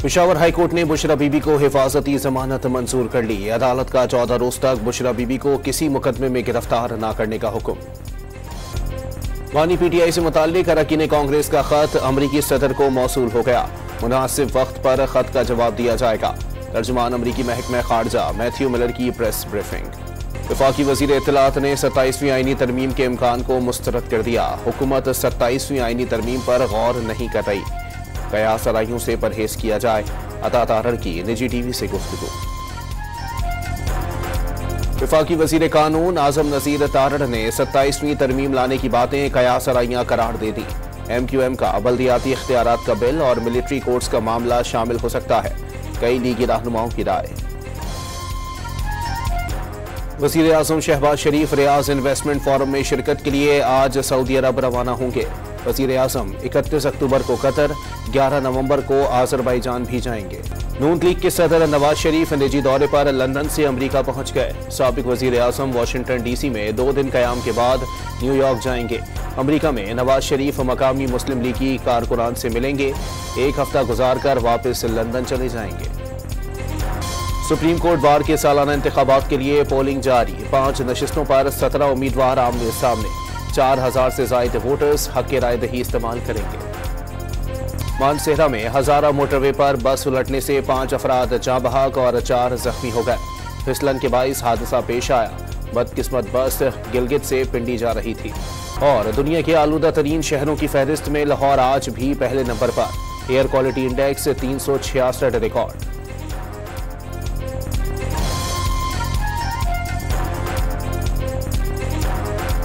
Peshawar high court ने बुशरा बीबी को हिफाजती जमानत मंजूर कर ली। अदालत का 14 रोज तक बुशरा बीबी को किसी मुकदमे में गिरफ्तार न करने का हुक्म। बानी पीटीआई से मुताल्लिक अरकान कांग्रेस का खत अमरीकी सदर को मौसूल हो गया। मुनासिब वक्त पर खत का जवाब दिया जाएगा। तर्जुमान अमरीकी महकमा खारजा मैथ्यू मिलर की प्रेस ब्रीफिंग। वफाकी वजीर इत्तलात ने 27वीं आईनी तरमीम के इम्कान को मुस्तरद कर दिया। हुकूमत 27वीं आईनी तरमीम पर गौर नहीं कर रही। कयास आराइयों से परहेज किया जाए। अता तारर की निजी टीवी से गुफ्तगू। वफाकी वजीर कानून आजम नजीर तारड़ ने 27वीं तरमीम लाने की बातें कयास आराइयां करार दे दी। MQM का बल्दियाती इख्तियारात का बिल और मिलिट्री कोर्ट्स का मामला शामिल हो सकता है। कई लीगी रहनुमाओं की राय। वजीर आजम शहबाज शरीफ रियाज इन्वेस्टमेंट फोरम में शिरकत के लिए आज सऊदी अरब रवाना होंगे। वजीर आजम 31 अक्टूबर को कतर, 11 नवंबर को आजरबाईजान भी जाएंगे। नून लीग के सदर नवाज शरीफ निजी दौरे पर लंदन से अमरीका पहुंच गए। साबिक वजीर आजम वाशिंगटन DC में 2 दिन कयाम के बाद न्यूयॉर्क जाएंगे। अमरीका में नवाज शरीफ मकामी मुस्लिम लीगी कारकुनान से मिलेंगे। 1 हफ्ता गुजार कर वापस लंदन चले जाएंगे। सुप्रीम कोर्ट बार के सालाना इंतखाबात के लिए पोलिंग जारी। 5 नशिस्तों पर 17 उम्मीदवार आमने सामने। 4000 से ज्यादा वोटर्स हक राय दही इस्तेमाल करेंगे। मानसेहरा में हजारा मोटरवे पर बस उलटने से 5 अफराद जाँ बहक और 4 जख्मी हो गए। फिसलन के बाइस हादसा पेश आया। बदकिस्मत बस गिलगित से पिंडी जा रही थी। और दुनिया के आलूदा तरीन शहरों की फहरिस्त में लाहौर आज भी पहले नंबर पर। Air quality index 366 record.